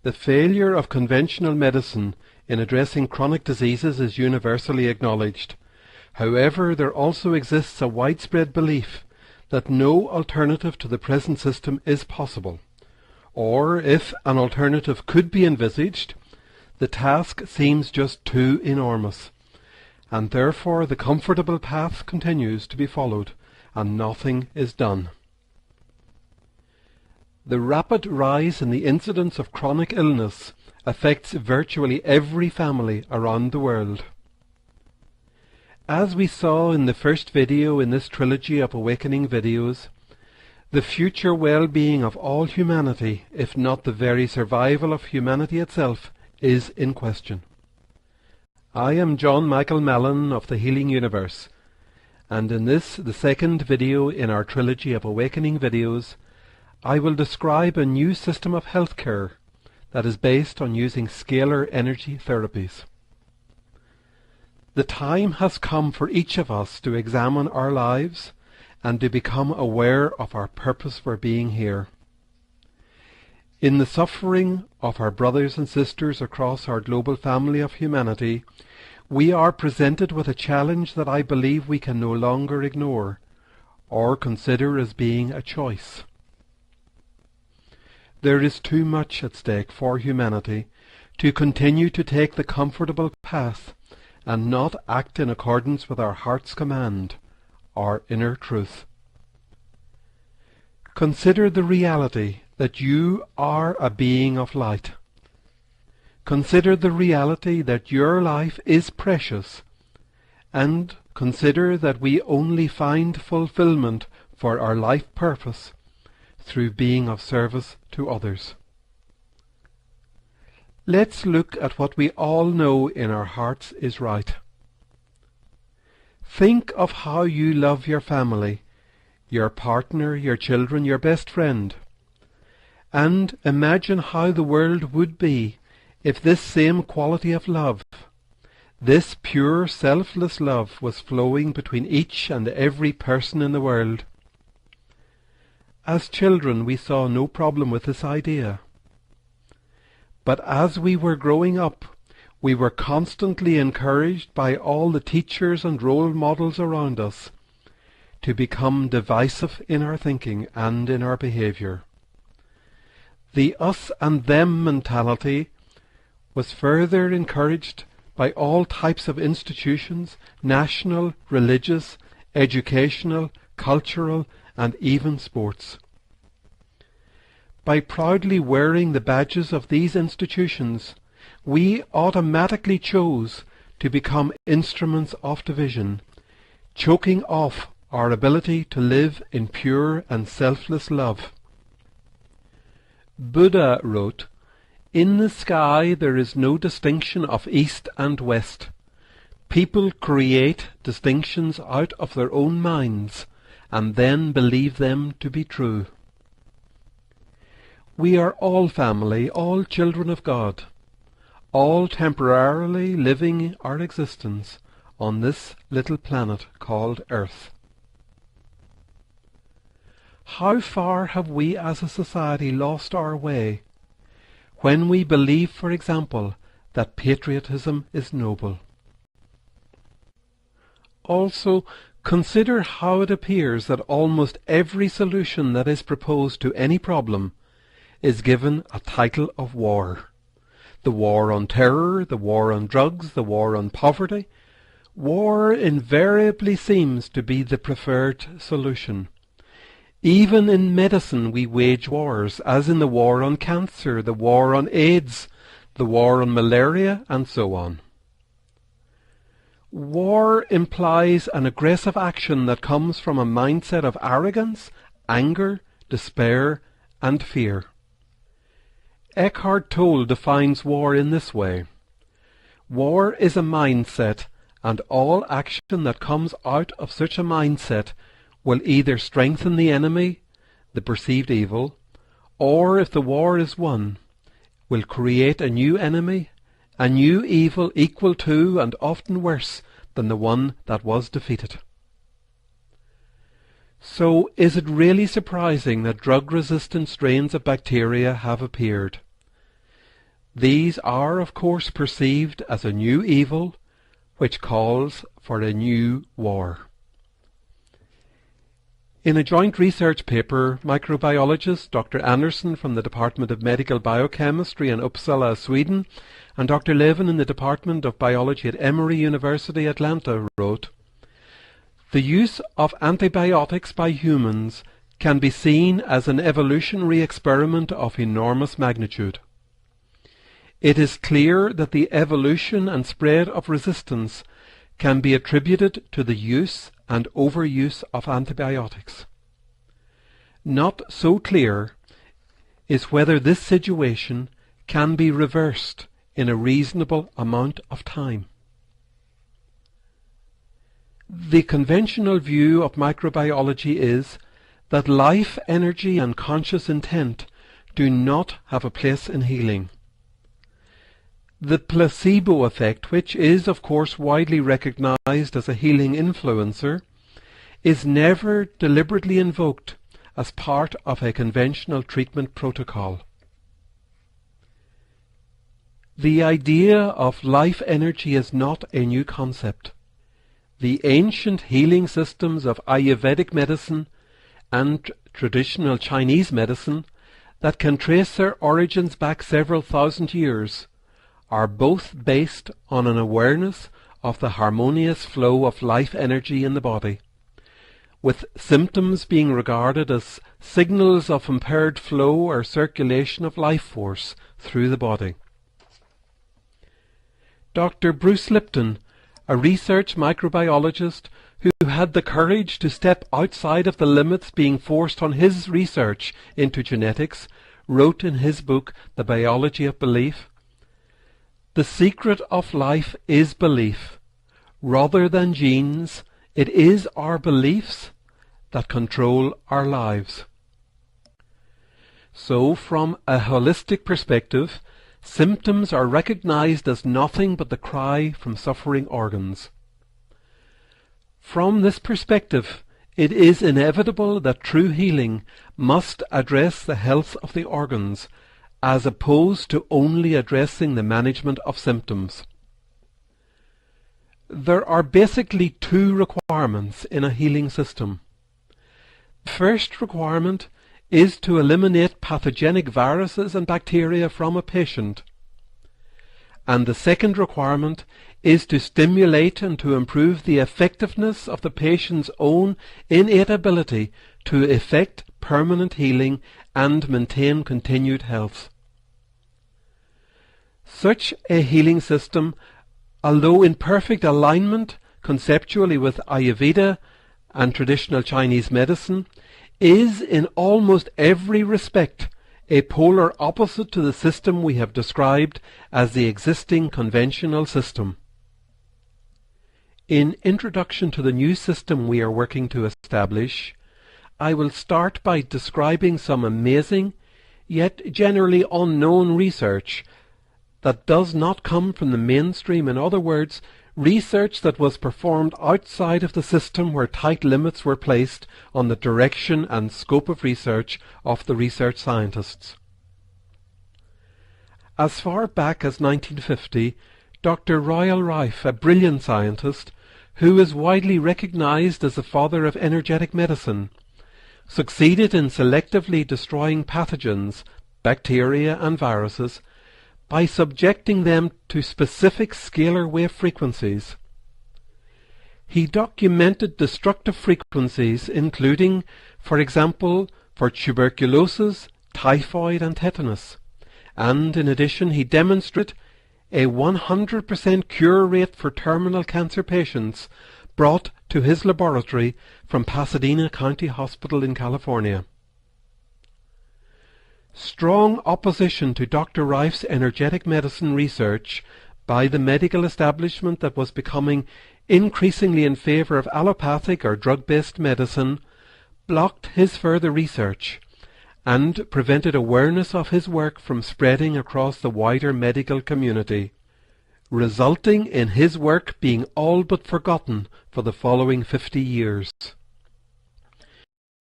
The failure of conventional medicine in addressing chronic diseases is universally acknowledged. However, there also exists a widespread belief that no alternative to the present system is possible, or if an alternative could be envisaged, the task seems just too enormous, and therefore the comfortable path continues to be followed, and nothing is done. The rapid rise in the incidence of chronic illness affects virtually every family around the world. As we saw in the first video in this trilogy of awakening videos, the future well-being of all humanity, if not the very survival of humanity itself, is in question. I am John Michael Mellon of the Healing Universe, and in this, the second video in our trilogy of awakening videos, I will describe a new system of healthcare that is based on using scalar energy therapies. The time has come for each of us to examine our lives and to become aware of our purpose for being here. In the suffering of our brothers and sisters across our global family of humanity, we are presented with a challenge that I believe we can no longer ignore or consider as being a choice. There is too much at stake for humanity to continue to take the comfortable path and not act in accordance with our heart's command, our inner truth. Consider the reality that you are a being of light. Consider the reality that your life is precious, and consider that we only find fulfillment for our life purpose through being of service to others. Let's look at what we all know in our hearts is right. Think of how you love your family, your partner, your children, your best friend, and imagine how the world would be if this same quality of love, this pure selfless love, was flowing between each and every person in the world. As children, we saw no problem with this idea. But as we were growing up, we were constantly encouraged by all the teachers and role models around us to become divisive in our thinking and in our behavior. The us and them mentality was further encouraged by all types of institutions, national, religious, educational, cultural, and even sports. By proudly wearing the badges of these institutions, we automatically chose to become instruments of division, choking off our ability to live in pure and selfless love. Buddha wrote, "In the sky there is no distinction of east and west. People create distinctions out of their own minds, and then believe them to be true." We are all family, all children of God, all temporarily living our existence on this little planet called Earth. How far have we as a society lost our way when we believe, for example, that patriotism is noble? Also, consider how it appears that almost every solution that is proposed to any problem is given a title of war. The war on terror, the war on drugs, the war on poverty. War invariably seems to be the preferred solution. Even in medicine we wage wars, as in the war on cancer, the war on AIDS, the war on malaria, and so on. War implies an aggressive action that comes from a mindset of arrogance, anger, despair, and fear. Eckhart Tolle defines war in this way: war is a mindset, and all action that comes out of such a mindset will either strengthen the enemy, the perceived evil, or if the war is won, will create a new enemy, a new evil equal to and often worse than the one that was defeated. So is it really surprising that drug-resistant strains of bacteria have appeared? These are, of course, perceived as a new evil, which calls for a new war. In a joint research paper, microbiologist Dr. Andersson from the Department of Medical Biochemistry in Uppsala, Sweden, and Dr. Levin in the Department of Biology at Emory University, Atlanta, wrote, "The use of antibiotics by humans can be seen as an evolutionary experiment of enormous magnitude. It is clear that the evolution and spread of resistance can be attributed to the use and overuse of antibiotics. Not so clear is whether this situation can be reversed in a reasonable amount of time." The conventional view of microbiology is that life, energy, and conscious intent do not have a place in healing. The placebo effect, which is of course widely recognized as a healing influencer, is never deliberately invoked as part of a conventional treatment protocol. The idea of life energy is not a new concept. The ancient healing systems of Ayurvedic medicine and traditional Chinese medicine that can trace their origins back several thousand years are both based on an awareness of the harmonious flow of life energy in the body, with symptoms being regarded as signals of impaired flow or circulation of life force through the body. Dr. Bruce Lipton, a research microbiologist who had the courage to step outside of the limits being forced on his research into genetics, wrote in his book, The Biology of Belief, "The secret of life is belief. Rather than genes, it is our beliefs that control our lives." So, from a holistic perspective, symptoms are recognized as nothing but the cry from suffering organs. From this perspective, it is inevitable that true healing must address the health of the organs, as opposed to only addressing the management of symptoms. There are basically two requirements in a healing system. The first requirement is to eliminate pathogenic viruses and bacteria from a patient, and the second requirement is to stimulate and to improve the effectiveness of the patient's own innate ability to effect permanent healing and maintain continued health. Such a healing system, although in perfect alignment conceptually with Ayurveda and traditional Chinese medicine, is in almost every respect a polar opposite to the system we have described as the existing conventional system. In introduction to the new system we are working to establish, I will start by describing some amazing, yet generally unknown research that does not come from the mainstream. In other words, research that was performed outside of the system where tight limits were placed on the direction and scope of research of the research scientists. As far back as 1950, Dr. Royal Rife, a brilliant scientist who is widely recognized as the father of energetic medicine, succeeded in selectively destroying pathogens, bacteria and viruses, by subjecting them to specific scalar wave frequencies. He documented destructive frequencies including, for example, for tuberculosis, typhoid and tetanus, and in addition he demonstrated a 100% cure rate for terminal cancer patients brought to his laboratory from Pasadena County Hospital in California. Strong opposition to Dr. Rife's energetic medicine research by the medical establishment that was becoming increasingly in favor of allopathic or drug-based medicine blocked his further research and prevented awareness of his work from spreading across the wider medical community, resulting in his work being all but forgotten for the following 50 years.